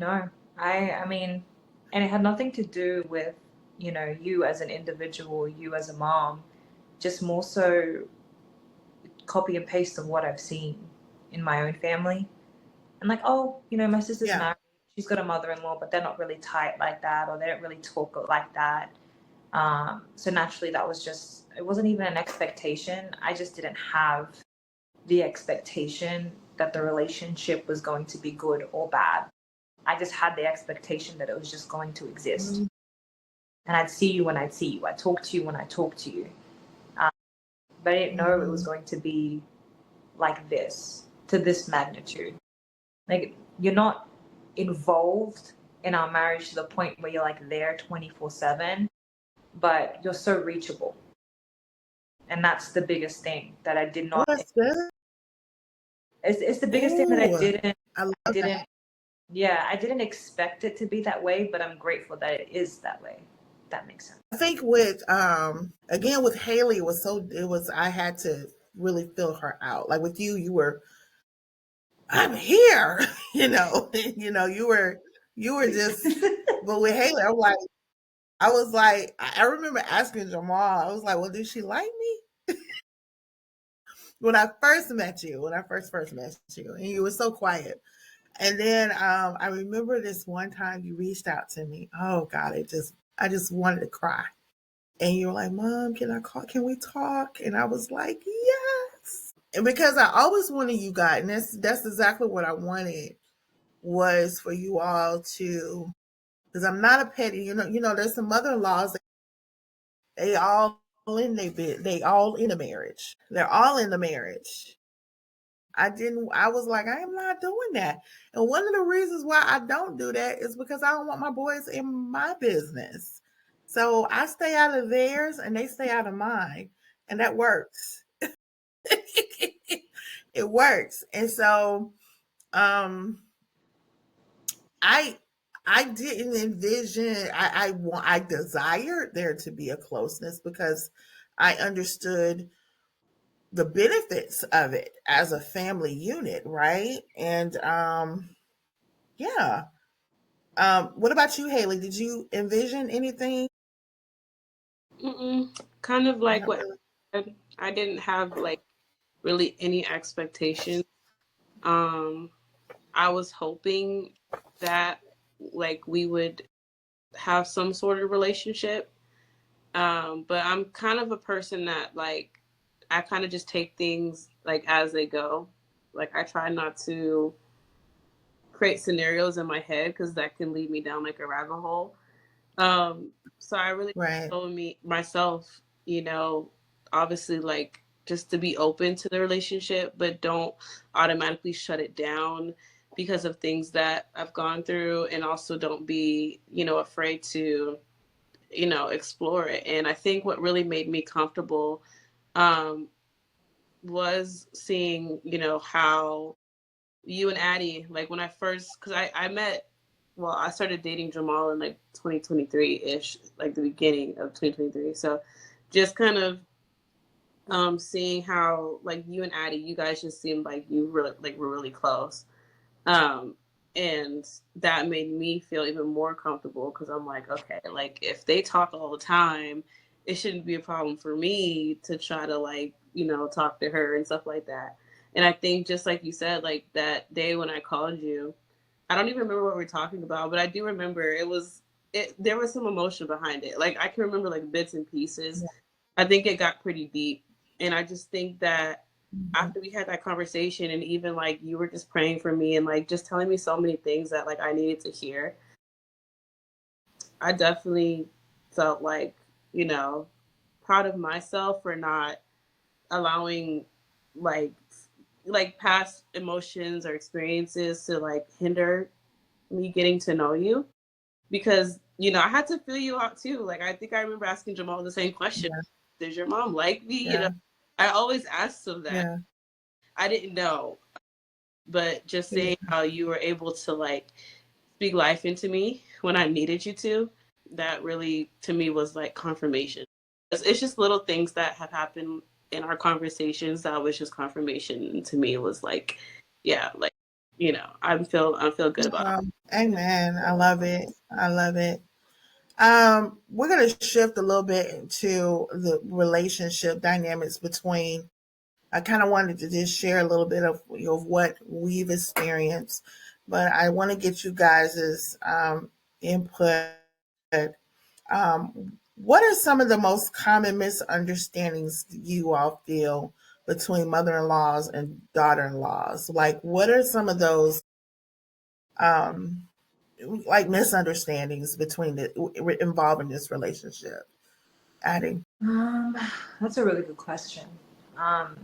No, I mean, and it had nothing to do with, you as an individual, you as a mom, just more so copy and paste of what I've seen in my own family. And like, oh, my sister's Yeah. married, she's got a mother-in-law, but they're not really tight like that, or they don't really talk like that. So naturally, that was just, it wasn't even an expectation. I just didn't have the expectation that the relationship was going to be good or bad. I just had the expectation that it was just going to exist. Mhm. And I'd see you when I'd see you. I'd talk to you when I talk to you. Um, but I didn't know it was Mhm. going to be like this, to this magnitude. Like, you're not involved in our marriage to the point where you're like there 24/7, but you're so reachable. And that's the biggest thing that I did Oh, not, that's good. it's the biggest thing that Oh, I love I that. didn't, yeah, I didn't expect it to be that way, but I'm grateful that it is that way. That makes sense. I think with again with Haley, it was I had to really fill her out. Like with you, you were I'm here, you were just. But with Haley, I remember asking Jamal, I was like, well, did she like me when I first met you? When I first met you, and you were so quiet. And then I remember this one time you reached out to me. Oh God, I just wanted to cry. And you were like, Mom, can I call? Can we talk? And I was like, yes. And because I always wanted you guys, and that's exactly what I wanted was for you all to, because I'm not a petty, there's some mother-in-laws, they all they all in a marriage. They're all in the marriage. I was like, I am not doing that. And one of the reasons why I don't do that is because I don't want my boys in my business. So I stay out of theirs and they stay out of mine. And that works. It works. And so um I I didn't envision I desired there to be a closeness because I understood the benefits of it as a family unit, right? And yeah. What about you, Haley? Did you envision anything? Mm-mm. Kind of like Not what really. I said. I didn't have like really any expectations. Um, I was hoping that like we would have some sort of relationship. But I'm kind of a person that like I kind of just take things like as they go. Like I try not to create scenarios in my head because that can lead me down like a rabbit hole. So I really Right. told me myself, obviously like just to be open to the relationship, but don't automatically shut it down because of things that I've gone through, and also don't be, afraid to, explore it. And I think what really made me comfortable um, was seeing, how you and Addie, like when I first, because I met, well, I started dating Jamal in like 2023 ish, like the beginning of 2023. So just kind of seeing how like you and Addie, you guys just seemed like you really like were really close. Um, and that made me feel even more comfortable because I'm like, okay, like if they talk all the time, it shouldn't be a problem for me to try to like, talk to her and stuff like that. And I think just like you said, like that day when I called you, I don't even remember what we were talking about, but I do remember there was some emotion behind it. Like I can remember like bits and pieces. Yeah. I think it got pretty deep. And I just think that Mhm. after we had that conversation, and even like you were just praying for me and like just telling me so many things that like I needed to hear, I definitely felt like, you know, proud of myself for not allowing like past emotions or experiences to like hinder me getting to know you, because I had to feel you out too. Like I think I remember asking Jamal the same question: Yeah. does your mom like me? Yeah. I always asked him that. Yeah. I didn't know, but just Yeah. saying how you were able to like speak life into me when I needed you to, that really to me was like confirmation. It's just little things that have happened in our conversations that was just confirmation to me. It was like, yeah, like I feel good about it. Amen. I love it. I love it. We're going to shift a little bit into the relationship dynamics between. I kind of wanted to just share a little bit of what we've experienced, but I want to get you guys' input. What are some of the most common misunderstandings you all feel between mother-in-laws and daughter-in-laws? Like, what are some of those um, like misunderstandings involving this relationship? Addie. Um, that's a really good question. Um,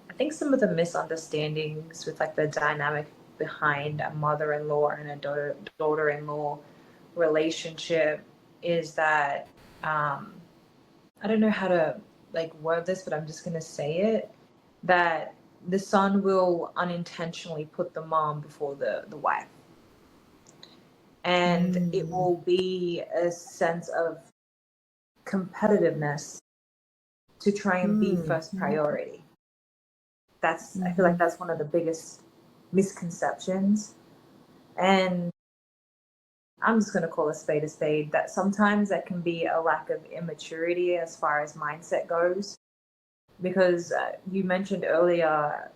I think some of the misunderstandings with like the dynamic behind a mother-in-law and a daughter-in-law relationship is that I don't know how to like word this, but I'm just gonna say it, that the son will unintentionally put the mom before the wife. And it will be a sense of competitiveness to try and be first priority. I feel like that's one of the biggest misconceptions. And I'm just going to call a spade, that sometimes that can be a lack of immaturity as far as mindset goes. Because you mentioned earlier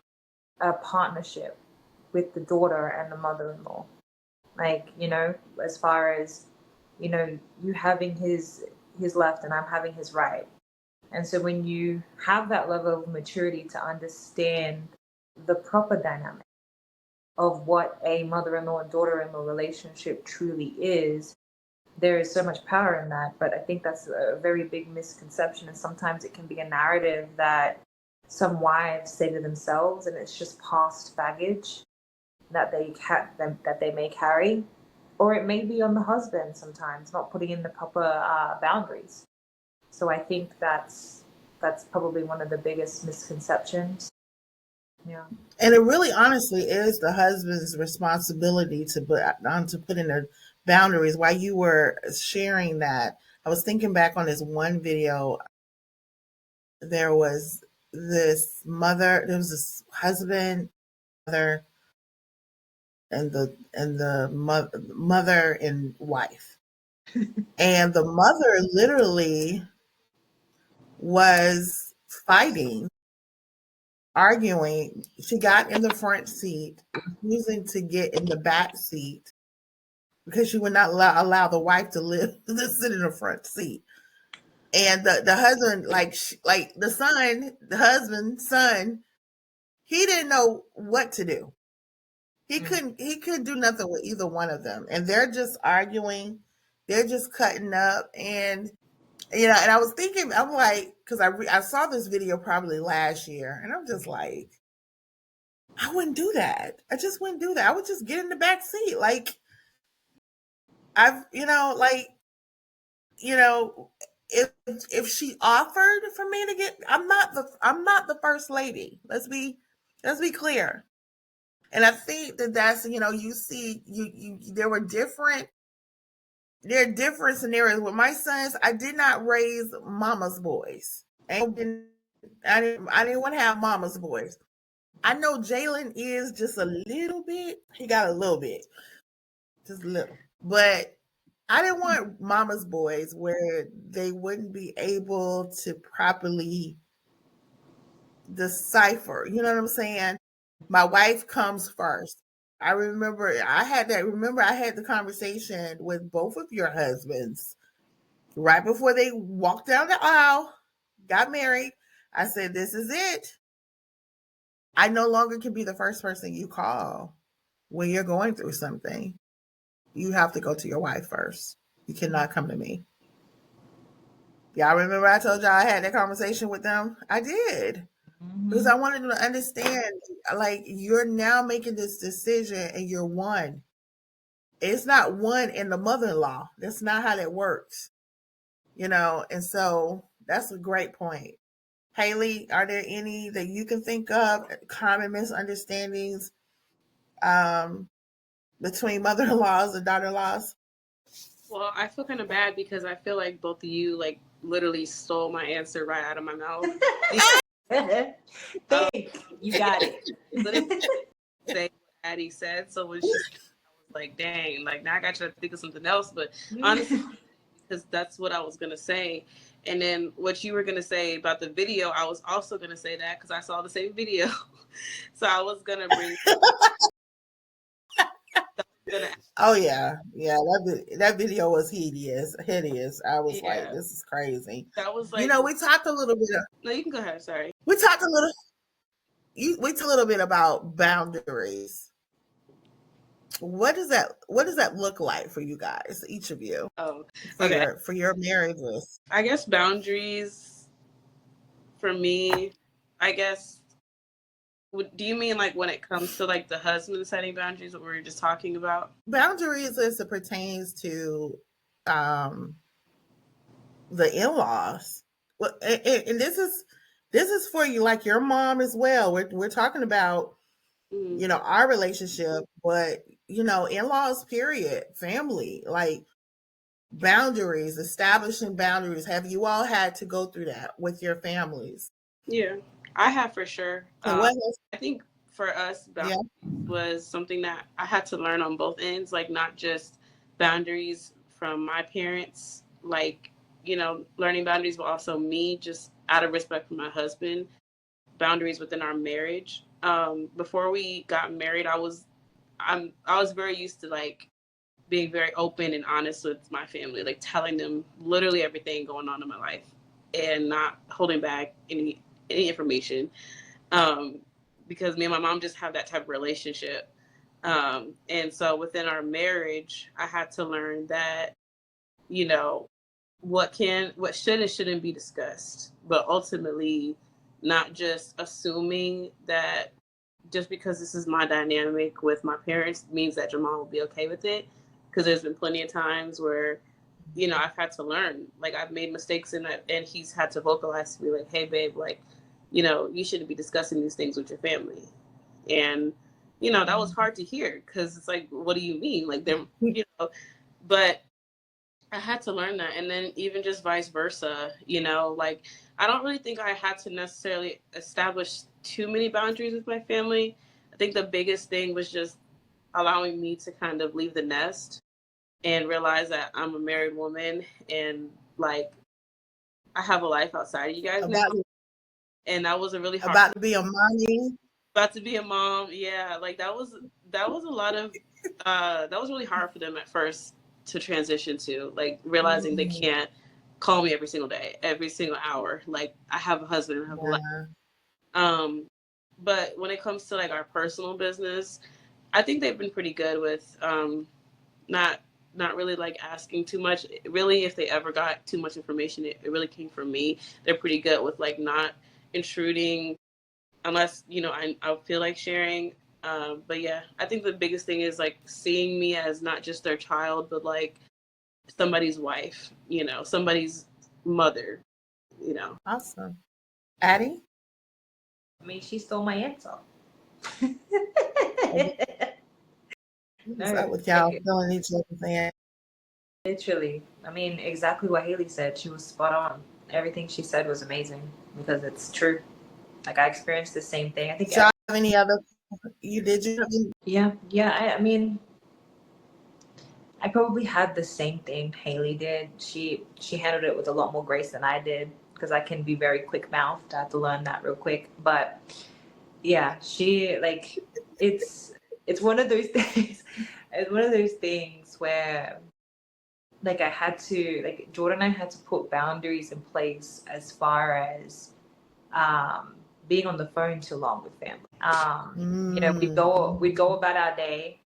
a partnership with the daughter and the mother-in-law. Like, as far as, you having his left and I'm having his right. And so when you have that level of maturity to understand the proper dynamic of what a mother-in-law and daughter-in-law relationship truly is, there is so much power in that. But I think that's a very big misconception. And sometimes it can be a narrative that some wives say to themselves, and it's just past baggage that they may carry. Or it may be on the husband sometimes, not putting in the proper boundaries. So I think that's probably one of the biggest misconceptions. Yeah. And it really honestly is the husband's responsibility to put in the boundaries. While you were sharing that, I was thinking back on this one video. There was this husband, mother, and the mother and wife. And the mother literally was fighting, arguing. She got in the front seat, refusing to get in the back seat because she would not allow the wife to sit in the front seat. And the husband, like the husband's son, he didn't know what to do. He couldn't do nothing with either one of them. And they're just arguing. They're just cutting up. And and I was thinking, I'm like, because I saw this video probably last year, and I'm just like, I wouldn't do that. I just wouldn't do that. I would just get in the back seat. Like, if she offered for me to get, I'm not the first lady. Let's be clear. And I think that's you see there are different scenarios with my sons. I did not raise mama's boys. I didn't want to have mama's boys. I know Jalen is just a little bit. He got a little bit, just a little. But I didn't want mama's boys where they wouldn't be able to properly decipher. You know what I'm saying? My wife comes first. I remember I had the conversation with both of your husbands right before they walked down the aisle, got married. I said, this is it. I no longer can be the first person you call when you're going through something. You have to go to your wife first. You cannot come to me. Y'all remember I told y'all I had that conversation with them? I did. Because I wanted them to understand, like, you're now making this decision and you're one. It's not one in the mother-in-law. That's not how that works. And so that's a great point. Haley, are there any that you can think of, common misunderstandings between mother-in-laws and daughter-in-laws? Well, I feel kind of bad because I feel like both of you like literally stole my answer right out of my mouth. You got it. Literally say what Addie said. So when she said, I was like, dang, like now I got to think of something else. But honestly, because that's what I was gonna say. And then what you were gonna say about the video, I was also gonna say that because I saw the same video. So I was gonna bring. Gonna, Oh yeah, yeah. That video was hideous. I was like, yeah, this is crazy. that was You like. know, we talked a little bit. No, you can go ahead. Sorry. We talked a little. We talked a little bit about boundaries. What does that look like for you guys, each of you, Oh, for okay. your marriages? I guess boundaries for me, I guess. Do you mean like when it comes to like the husband setting boundaries, what we were just talking about? Boundaries as it pertains to um, the in-laws. Well, and this is for you, like your mom as well. We're talking about Mm, our relationship, but in-laws, period, family, like boundaries, establishing boundaries. Have you all had to go through that with your families? yeah, I have for sure. And what has, I think for us, yeah, boundaries was something that I had to learn on both ends, like not just boundaries from my parents, like, learning boundaries, but also me, just out of respect for my husband, boundaries within our marriage. Before we got married, I was very used to like being very open and honest with my family, like telling them literally everything going on in my life and not holding back any information. Um, because me and my mom just have that type of relationship. And so within our marriage, I had to learn that, you know, what should and shouldn't be discussed, but ultimately not just assuming that just because this is my dynamic with my parents means that Jamal will be okay with it. Because there's been plenty of times where, I've had to learn. Like I've made mistakes in that, and he's had to vocalize to me like, "Hey, babe, like, you shouldn't be discussing these things with your family." And that was hard to hear because it's like, what do you mean? Like they're, but I had to learn that. And then even just vice versa, like I don't really think I had to necessarily establish too many boundaries with my family. I think the biggest thing was just allowing me to kind of leave the nest and realize that I'm a married woman and like I have a life outside of you guys now. about And that was a really hard about to be a mommy? about to be a mom. Yeah, like that was a lot of that was really hard for them at first to transition to, like realizing they Mm, can't call me every single day, every single hour. Like I have a husband, I have a life. yeah, Um, but when it comes to like our personal business, I think they've been pretty good with not not really like asking too much. Really, if they ever got too much information, it really came from me. They're pretty good with like not intruding unless I feel like sharing. But yeah, I think the biggest thing is like seeing me as not just their child, but like somebody's wife, somebody's mother, you know. awesome. Addie, I mean, she stole my answer. what's up No, with y'all like filling each other's in? literally. I mean, exactly what Haley said. She was spot on. Everything she said was amazing because it's true. Like I experienced the same thing. I think. Did y'all have any other? You Yeah. I mean, I probably had the same thing Haley did. She handled it with a lot more grace than I did because I can be very quick mouthed. I had to learn that real quick. But yeah, she like it's one of those things. It's one of those things where like I had to like Jordan and I had to put boundaries in place as far as um being on the phone too long with family. We'd go about our day.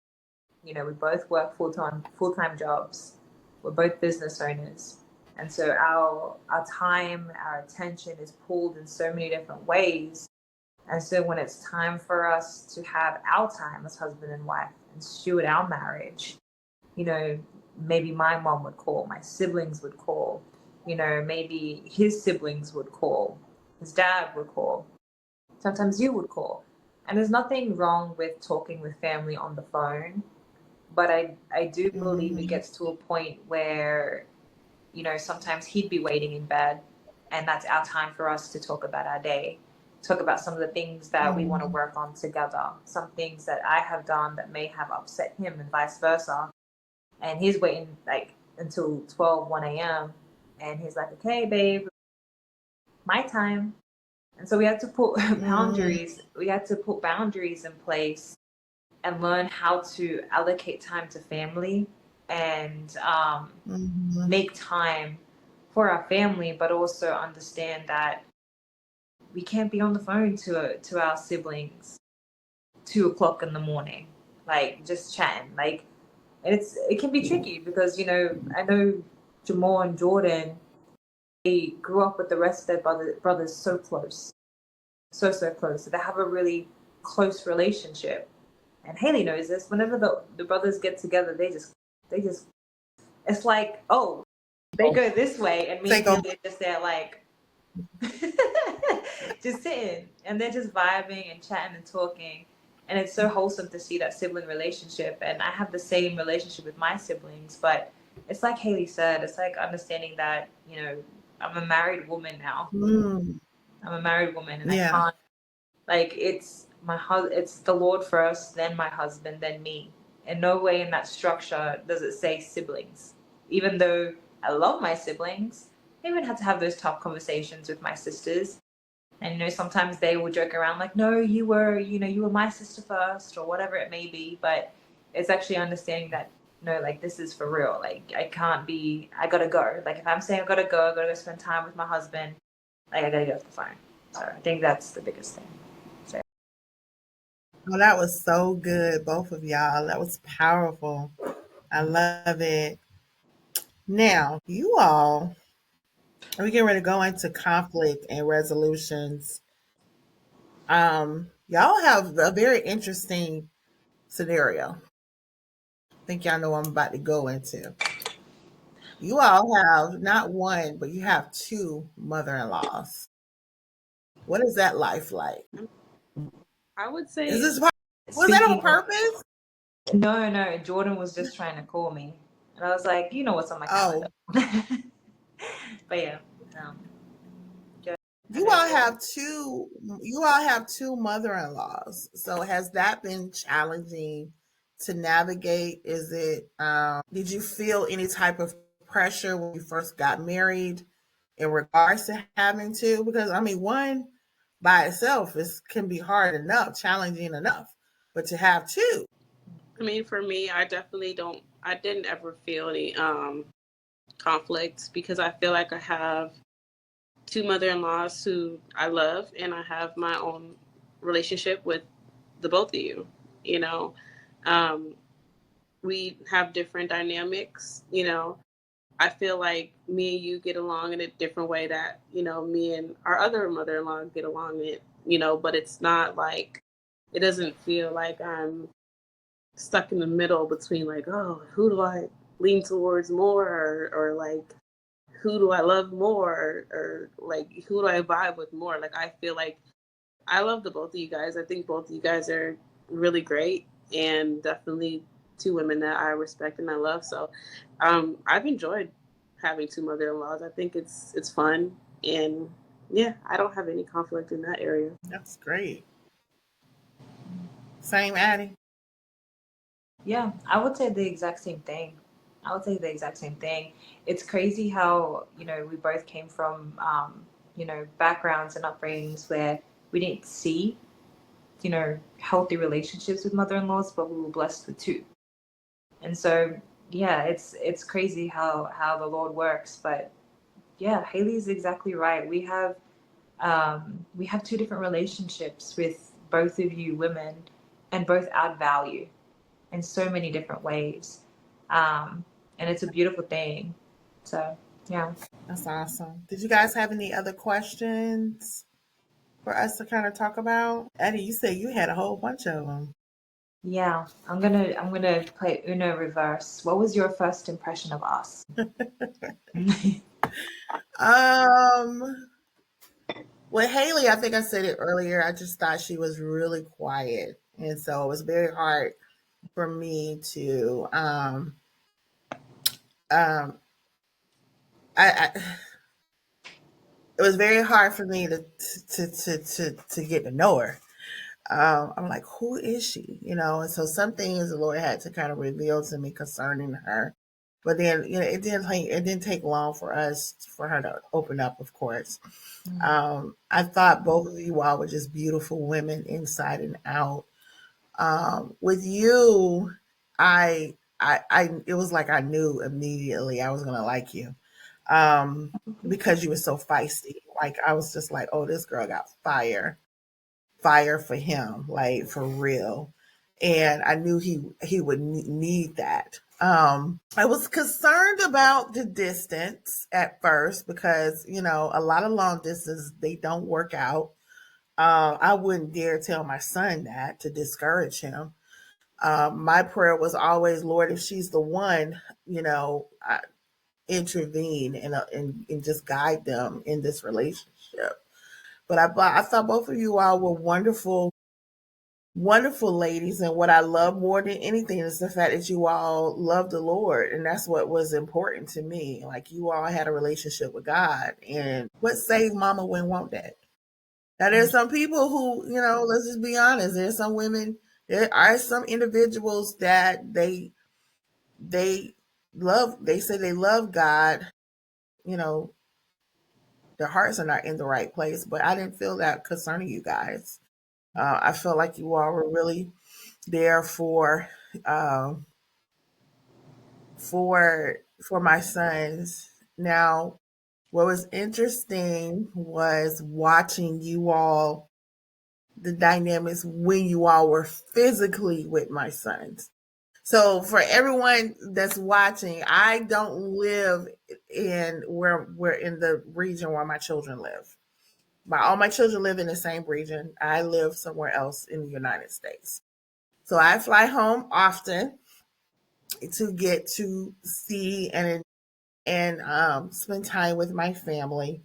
We both work full time jobs. We're both business owners. And so our time, our attention is pulled in so many different ways. And so when it's time for us to have our time as husband and wife and steward our marriage, you know, maybe my mom would call, my siblings would call, maybe his siblings would call, his dad would call, sometimes you would call. And there's nothing wrong with talking with family on the phone, but I do believe it Mhm. gets to a point where, sometimes he'd be waiting in bed and that's our time for us to talk about our day. talk about some of the things that we want to work on together, some things that I have done that may have upset him and vice versa. And he's waiting like until 1 a.m. And he's like, okay, babe, my time. And so we had to put boundaries. We had to put boundaries in place and learn how to allocate time to family and make time for our family, but also understand that we can't be on the phone to our siblings 2 o'clock in the morning, like just chatting. Like it can be tricky because I know Jamal and Jordan, they grew up with the rest of their brothers so close, so close. So they have a really close relationship. And Haley knows this. Whenever the brothers get together, they just it's like, oh, they go this way, and me and Haley are just there like just sitting, and they're just vibing and chatting and talking. And it's so wholesome to see that sibling relationship. And I have the same relationship with my siblings, but it's like Haley said, it's like understanding that, I'm a married woman now. I'm a married woman, and I can't, like, it's the Lord first, then my husband, then me. In no way in that structure does it say siblings. Even though I love my siblings, I even had to have those tough conversations with my sisters. And sometimes they will joke around like, no, you were my sister first, or whatever it may be. But it's actually understanding that, no, like, this is for real. Like, I gotta go. Like, if I'm saying I gotta go spend time with my husband, like, I gotta get off the phone. So I think that's the biggest thing. So. Well, that was so good, both of y'all. That was powerful. I love it. Now, you all, we get ready to go into conflict and resolutions. Y'all have a very interesting scenario. I think y'all know what I'm about to go into. You all have not one, but you have two mother-in-laws. What is that life like? I would Is say, this was that on purpose? No, Jordan was just trying to call me, and I was like, what's on my calendar. But yeah, um, you all have two mother-in-laws. So has that been challenging to navigate? Is it did you feel any type of pressure when you first got married in regards to having two? Because I mean, one by itself can be hard enough, challenging enough, but to have two. I mean, for me, I didn't ever feel any conflicts because I feel like I have two mother-in-laws who I love, and I have my own relationship with the both of you. You know, um, we have different dynamics. I feel like me and you get along in a different way that me and our other mother-in-law get along in. But it's not like it doesn't feel like I'm stuck in the middle between like, oh, who do I lean towards more, or like who do I love more, or like who do I vibe with more. Like, I feel like I love the both of you guys. I think both of you guys are really great, and definitely two women that I respect and I love. So I've enjoyed having two mother-in-laws. I think it's fun, and yeah, I don't have any conflict in that area. That's great. Same Addie. Yeah, I would say the exact same thing. I would say the exact same thing. It's crazy how, we both came from, backgrounds and upbringings where we didn't see, healthy relationships with mother-in-laws, but we were blessed with two. And so, yeah, it's crazy how the Lord works. But yeah, Haley's exactly right. We have two different relationships with both of you women, and both add value in so many different ways. And it's a beautiful thing. So, yeah. That's awesome. Did you guys have any other questions for us to kind of talk about? Eddie, you said you had a whole bunch of them. Yeah, I'm gonna play Uno reverse. What was your first impression of us? Um, with Haley, I think I said it earlier. I just thought she was really quiet, and so it was very hard for me to um I it was very hard for me to get to know her. I'm like, who is she? And so some things the Lord had to kind of reveal to me concerning her. But then, it didn't take long for her to open up, of course. I thought both of you all were just beautiful women inside and out. With you, it was like I knew immediately I was gonna like you, because you were so feisty. Like I was just like, oh, this girl got fire for him, like for real. And I knew he would need that. I was concerned about the distance at first because a lot of long distance they don't work out. I wouldn't dare tell my son that to discourage him. My prayer was always, Lord, if she's the one, intervene and just guide them in this relationship. But I thought both of you all were wonderful, wonderful ladies. And what I love more than anything is the fact that you all love the Lord. And that's what was important to me. Like you all had a relationship with God. And what saved mama wouldn't want that? Now there's some people who, let's just be honest. There's some women, there are some individuals that they they say they love God, you know, their hearts are not in the right place. But I didn't feel that concerning you guys. I felt like you all were really there um, for my sons. Now, what was interesting was watching you all, the dynamics when you all were physically with my sons. So for everyone that's watching, I don't live in where we're in the region where my children live. All my children live in the same region. I live somewhere else in the United States. So I fly home often to get to see and spend time with my family.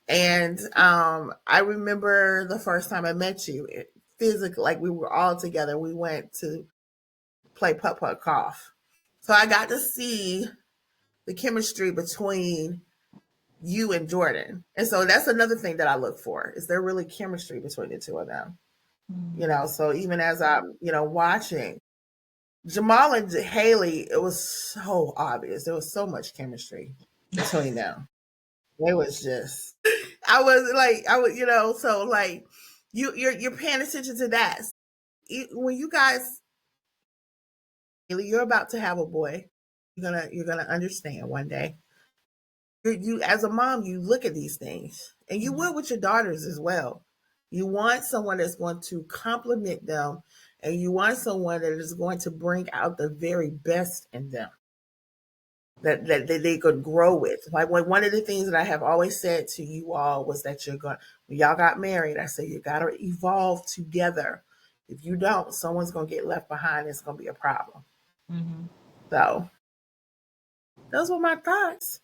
And I remember the first time I met you, physically, like we were all together. We went to play putt putt golf. So I got to see the chemistry between you and Jordan. And so that's another thing that I look for. Is there really chemistry between the two of them? So even as I'm, watching Jamal and Haley, it was so obvious. There was so much chemistry between them. It was just, I was, so like you're paying attention to that. When you guys, you're about to have a boy, you're gonna understand one day. You as a mom, you look at these things, and you will with your daughters as well. You want someone that's going to compliment them, and you want someone that is going to bring out the very best in them that they could grow with. Like one of the things that I have always said to you all was that when y'all got married, I said you got to evolve together. If you don't, someone's going to get left behind. It's going to be a problem. Mm-hmm. So those were my thoughts.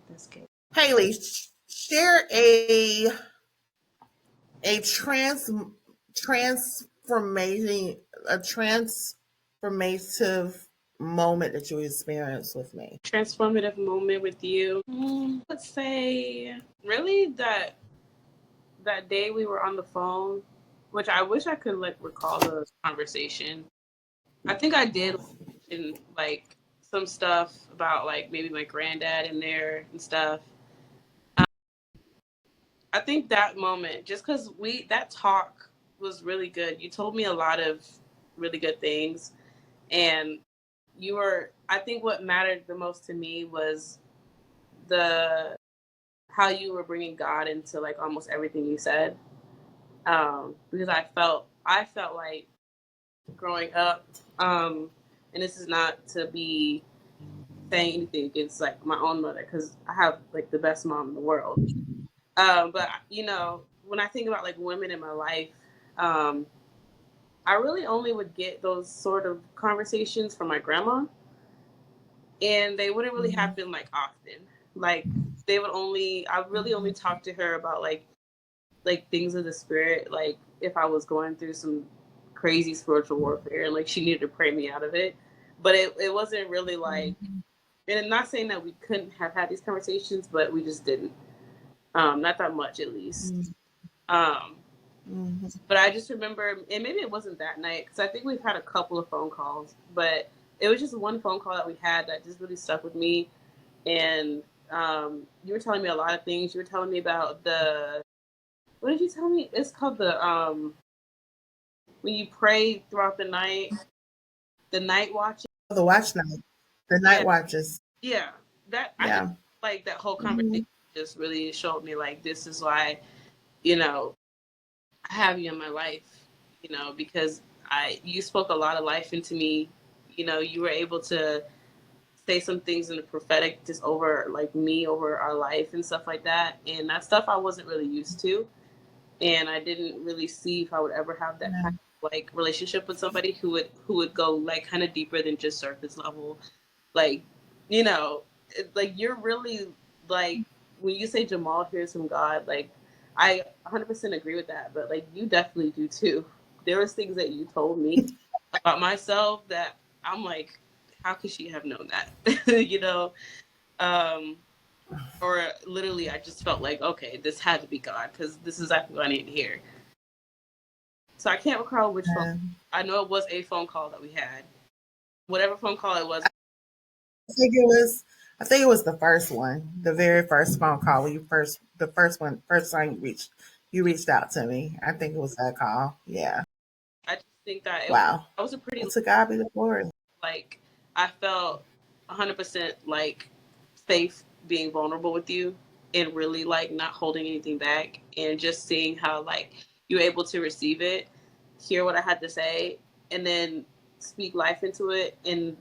That's good. Haley, share a transformating a transformative moment that you experienced with me. Transformative moment with you. Let's say really that day we were on the phone, which I wish I could like recall the conversation. I think I did mention like some stuff about like maybe my granddad in there and stuff. I think that moment, just because that talk was really good. You told me a lot of really good things, and I think what mattered the most to me was the how you were bringing God into like almost everything you said. Because I felt like growing up, and this is not to be saying anything against like my own mother because I have like the best mom in the world. But when I think about like women in my life, um, I really only would get those sort of conversations from my grandma, and they wouldn't really happen like often. Like I really only talk to her about like things of the spirit, like if I was going through some crazy spiritual warfare and like she needed to pray me out of it. But it wasn't really like, and I'm not saying that we couldn't have had these conversations, but we just didn't. not that much at least. Mm, Um, mhm. but I just remember, and maybe it wasn't that night because I think we've had a couple of phone calls, but it was just one phone call that we had that just really stuck with me. And you were telling me a lot of things. You were telling me about the, what did you tell me? It's called the when you pray throughout the night watch. The watch night, the night Yeah, watches. yeah. That I just Yeah. like that whole conversation Hmm. just really showed me like this is why, you know, I have you in my life, because you spoke a lot of life into me. You were able to say some things in the prophetic just over like me over our life and stuff like that. And that stuff I wasn't really used to. And I didn't really see if I would ever have that Yeah. kind of like relationship with somebody who would go like kind of deeper than just surface level. Like, like you're really like when you say Jamal hears from God, like I 100% agree with that, but like you definitely do too. There was things that you told me about myself that I'm like, how could she have known that? Um, or literally I just felt like, okay, this had to be God because this is exactly what I need to hear. So I can't recall which phone. Yeah. I know it was a phone call that we had. Whatever phone call it was. I think it was. I think it was the first one, the very first phone call when the first one, first time you reached out to me. I think it was that call. Yeah. I just think that Wow. that was a pretty Well, to God be the glory. like I felt 100% like safe being vulnerable with you and really like not holding anything back and just seeing how like you were able to receive it, hear what I had to say, and then speak life into it and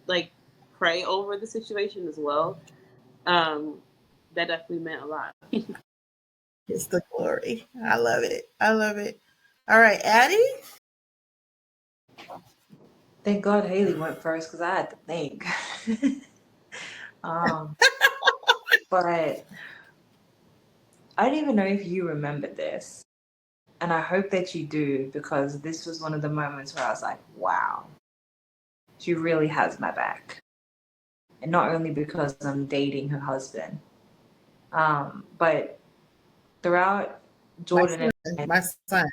like pray over the situation as well. Um, that definitely meant a lot. It's the glory. I love it. I love it. All right, Addie. Thank God Haley went first because I had to think. um, but I don't even know if you remember this. And I hope that you do because this was one of the moments where I was like, wow, she really has my back. And not only because I'm dating her husband, but throughout My Jordan son. and My son.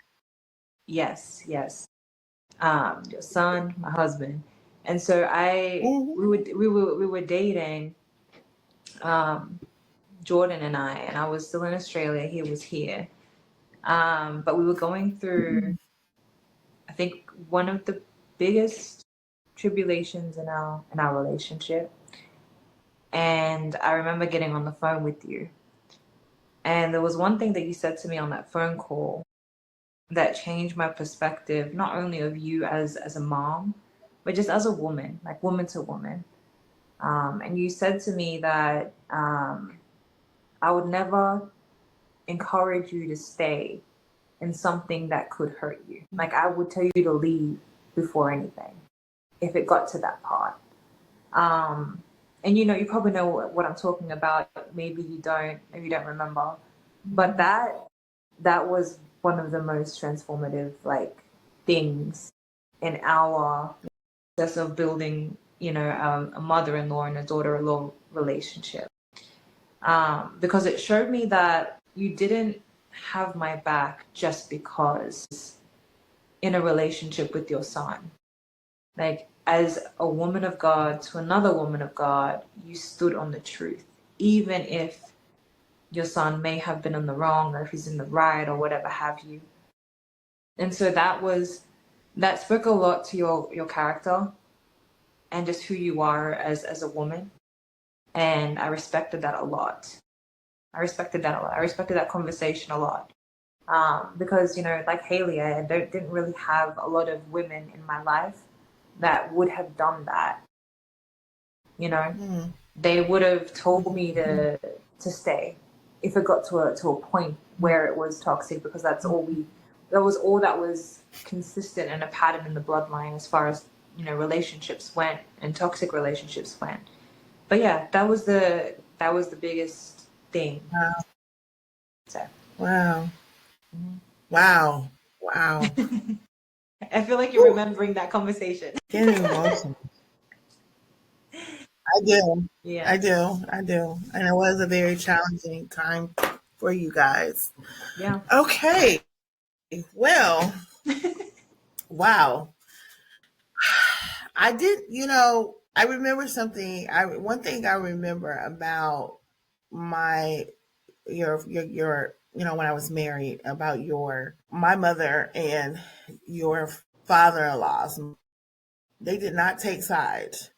yes, yes, your son, my husband, and so I Hmm. we were dating, um, Jordan and I was still in Australia, he was here, but we were going through, I think, one of the biggest tribulations in our relationship, and I remember getting on the phone with you, and there was one thing that you said to me on that phone call that changed my perspective, not only of you as a mom, but just as a woman, like woman to woman. And you said to me that I would never encourage you to stay in something that could hurt you. Like I would tell you to leave before anything, if it got to that part. Um, and you probably know what I'm talking about. Maybe you don't. Maybe you don't remember. But that was one of the most transformative like things in our process of building, a mother-in-law and a daughter-in-law relationship. Because it showed me that you didn't have my back just because in a relationship with your son. Like as a woman of God to another woman of God, you stood on the truth, even if your son may have been in the wrong or if he's in the right or whatever have you. And so that spoke a lot to your character and just who you are as a woman. And I respected that a lot. I respected that a lot. I respected that conversation a lot. Because, like Haley, I didn't really have a lot of women in my life that would have done that. You know, Mm-hmm. they would have told me to stay if it got to a point where it was toxic because that was all that was consistent and a pattern in the bloodline as far as relationships went and toxic relationships went. But yeah, that was the biggest thing. Wow. So Wow. mhm. Wow. Wow. I feel like you're Whew. remembering that conversation. Getting emotional. I do. Yeah. I do. I do. And it was a very challenging time for you guys. Yeah. Okay. Well, wow. I did, I remember something. One thing I remember about my when I was married, about my mother and your father-in-laws. They did not take sides.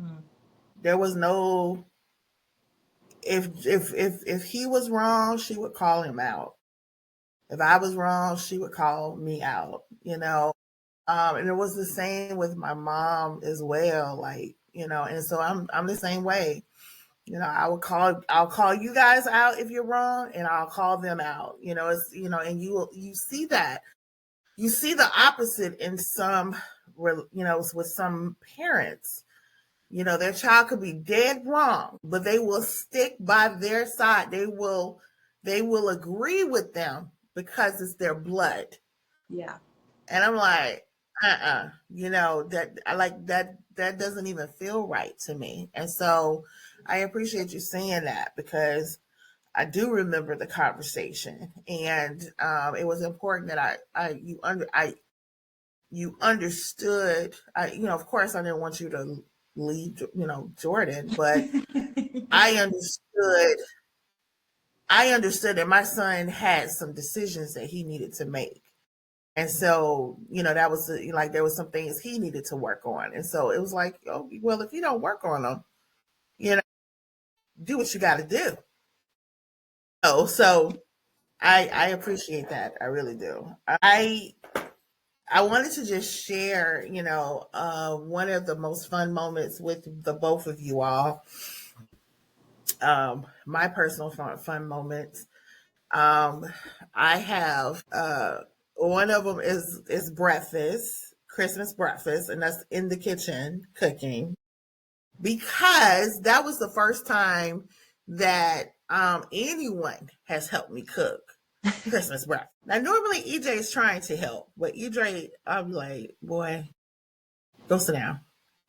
Mm. There was no, if he was wrong, she would call him out. If I was wrong, she would call me out, and it was the same with my mom as well. Like, and so I'm the same way. I'll call you guys out if you're wrong, and I'll call them out. It's, and you see that. You see the opposite in some, with some parents. Their child could be dead wrong, but they will stick by their side. They will agree with them because it's their blood. Yeah. And I'm like, that I like that doesn't even feel right to me. And so I appreciate you saying that, because I do remember the conversation, and it was important that you understood. Of course, I didn't want you to leave, Jordan, but I understood. I understood that my son had some decisions that he needed to make. And so, that was like, there was some things he needed to work on. And so it was like, oh, well, if you don't work on them, you know, do what you got to do. Oh, so I appreciate that. I really do. I wanted to just share, one of the most fun moments with the both of you all. My personal fun moments. I have one of them is breakfast, Christmas breakfast, and that's in the kitchen cooking, because that was the first time that anyone has helped me cook Christmas breakfast. Now, normally EJ is trying to help, but EJ, I'm like, boy, go sit down.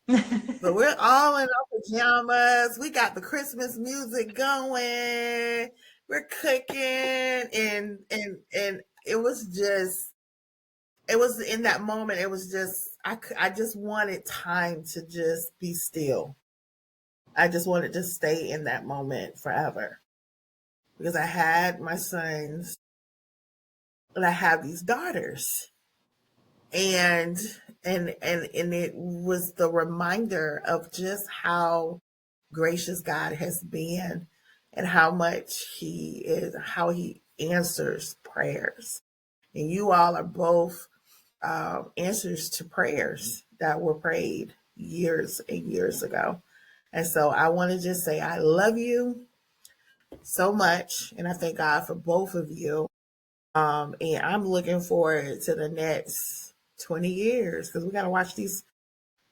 But we're all in our pajamas. We got the Christmas music going. We're cooking, and it was in that moment. It was just I just wanted time to just be still. I just wanted to stay in that moment forever, because I had my sons and I have these daughters, and and it was the reminder of just how gracious God has been, and how much how he answers prayers. And you all are both answers to prayers that were prayed years and years ago. And so I want to just say I love you so much, and I thank God for both of you. And I'm looking forward to the next 20 years, because we gotta watch these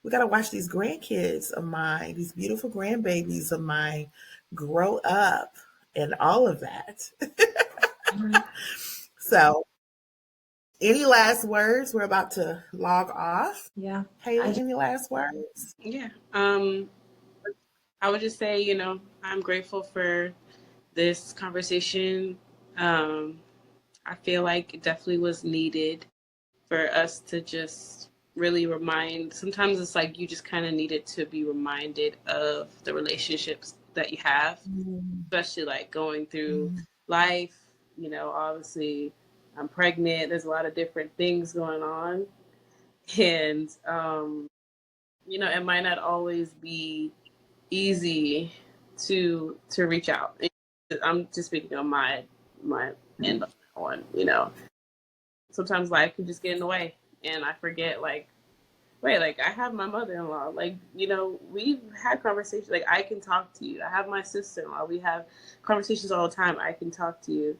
grandkids of mine, these beautiful grandbabies of mine, grow up and all of that. Mhm. So, any last words? We're about to log off. Yeah. Haley, any last words? Yeah. I would just say, I'm grateful for this conversation. Um, I feel like it definitely was needed for us to just really remind. Sometimes it's like you just kind of needed to be reminded of the relationships that you have, Mm, especially like going through mm, life. Obviously, I'm pregnant. There's a lot of different things going on, and it might not always be easy to reach out. I'm just speaking on my end of on, sometimes life can just get in the way, and I forget, like, wait, like, I have my mother-in-law, like, we've had conversations, like, I can talk to you. I have my sister-in-law. We have conversations all the time. I can talk to you.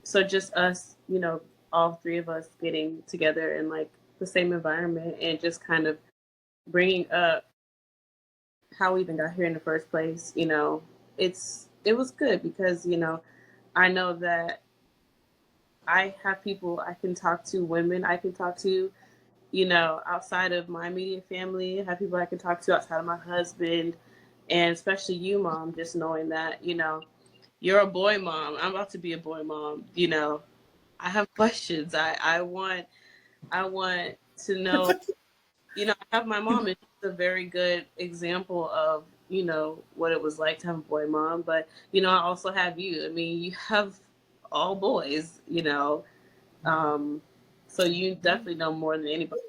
So just us, all three of us getting together in like the same environment, and just kind of bringing up how we even got here in the first place. It was good, because I know that I have people I can talk to, women I can talk to, outside of my immediate family. I have people I can talk to outside of my husband, and especially you, Mom. Just knowing that, you're a boy mom. I'm about to be a boy mom. You know, I have questions. I want to know. You know, I have my mom, and she's a very good example of, you know, what it was like to have a boy mom. But you know, I also have you. I mean, you have all boys. You know, um, so you definitely know more than anybody.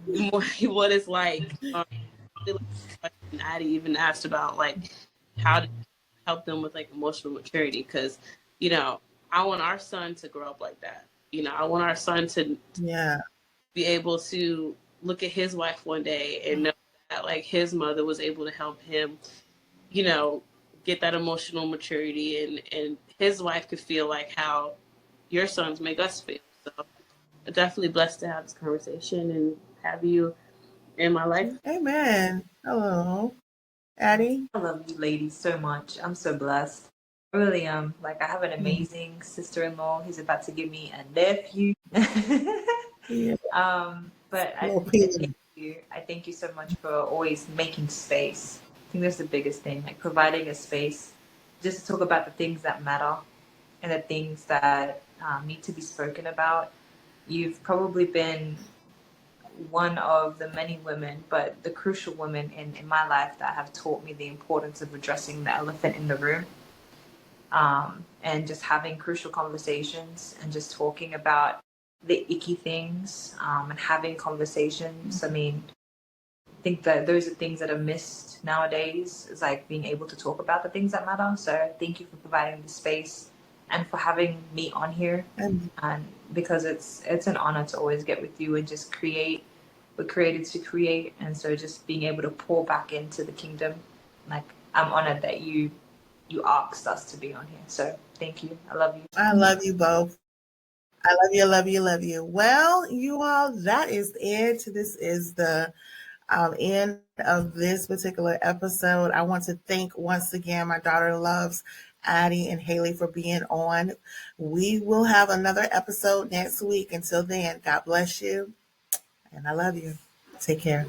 More what it's like. Really like the question Addie even asked about, like, how to help them with like emotional maturity, because you know, I want our son to grow up like that. You know, I want our son to Yeah. be able to look at his wife one day and know that like his mother was able to help him, you know, get that emotional maturity, and his wife could feel like how your sons make us feel. So I'm definitely blessed to have this conversation and have you in my life. Amen. Hello, Addie. I love you ladies so much. I'm so blessed. I really am. Like, I have an amazing sister-in-law. He's about to give me a nephew. Yeah. But I, Little I thank Peter. you. I thank you so much for always making space. I think that's the biggest thing, like providing a space just to talk about the things that matter and the things that need to be spoken about. You've probably been one of the many women, but the crucial women in my life that have taught me the importance of addressing the elephant in the room, and just having crucial conversations and just talking about the icky things, and having conversations. I mean, I think that those are things that are missed nowadays, is like being able to talk about the things that matter. So thank you for providing the space and for having me on here. And And because it's an honor to always get with you and just create. We're created to create, and so just being able to pour back into the kingdom, like I'm honored that you asked us to be on here. So thank you. I love you. I love you both. I love you, love you, love you. Well, you all, that is it. This is the end of this particular episode. I want to thank once again my daughter loves, Addie and Haley, for being on. We will have another episode next week. Until then, God bless you, and I love you. Take care.